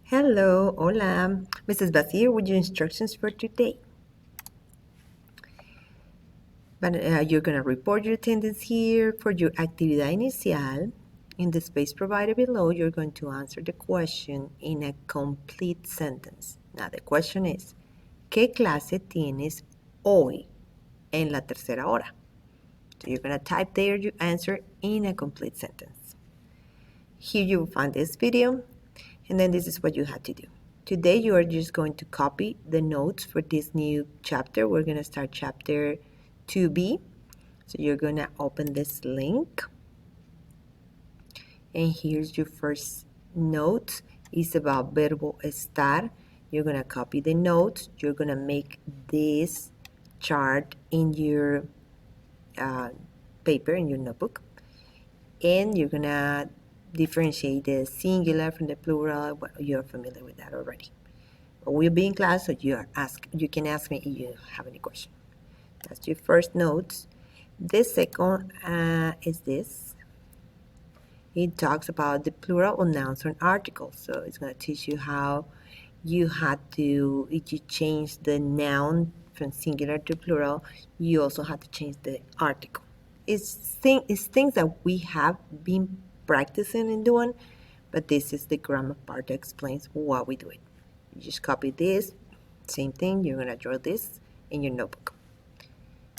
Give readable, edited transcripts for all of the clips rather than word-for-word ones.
Hello, hola. Mrs. Bath with your instructions for today. You're going to report your attendance here for your actividad inicial. In the space provided below, you're going to answer the question in a complete sentence. Now, the question is, ¿qué clase tienes hoy en la tercera hora? So you're going to type there your answer in a complete sentence. Here you will find this video, and then this is what you have to do. Today you are just going to copy the notes for this new chapter. We're going to start chapter 2B. So you're going to open this link. And here's your first note. It's about verbo estar. You're going to copy the notes. You're going to make this chart in your paper, in your notebook. And you're going to differentiate the singular from the plural. Well, you're familiar with that already. We'll be in class, so you can ask me if you have any question. That's your first notes. The second is this. It talks about the plural of nouns or articles. So it's going to teach you how you had to, if you change the noun from singular to plural, you also have to change the article. It's things that we have been practicing and doing, but this is the grammar part that explains why we do it. You just copy this, same thing, you're going to draw this in your notebook.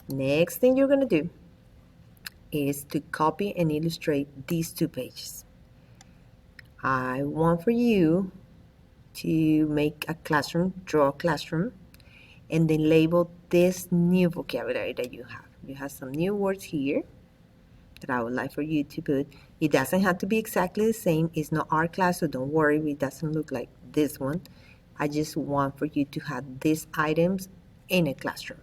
Next thing you're going to do is to copy and illustrate these 2 pages. I want for you to make a classroom, draw a classroom, and then label this new vocabulary that you have. You have some new words here that I would like for you to put. It doesn't have to be exactly the same. It's not our class, so don't worry. It doesn't look like this one. I just want for you to have these items in a classroom.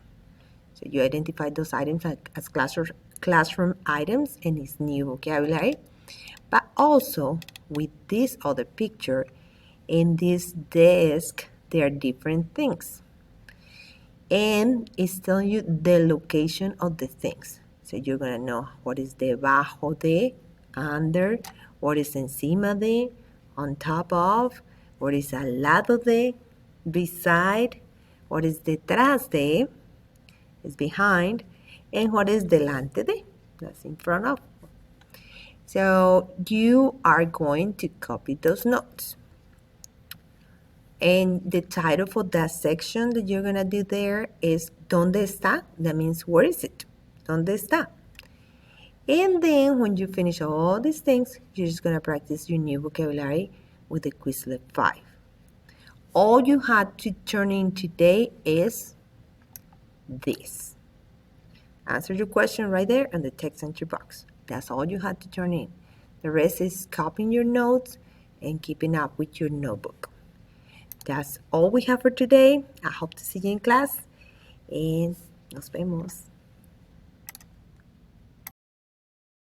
So you identify those items as classroom items and it's new vocabulary. But also with this other picture, in this desk, there are different things. And it's telling you the location of the things. So you're going to know what is debajo de, under, what is encima de, on top of, what is al lado de, beside, what is detrás de, is behind, and what is delante de, that's in front of. So you are going to copy those notes. And the title for that section that you're going to do there is ¿Dónde está? That means where is it? ¿Dónde está? And then when you finish all these things, you're just going to practice your new vocabulary with the Quizlet 5. All you had to turn in today is this. Answer your question right there in the text entry box. That's all you had to turn in. The rest is copying your notes and keeping up with your notebook. That's all we have for today. I hope to see you in class, and nos vemos.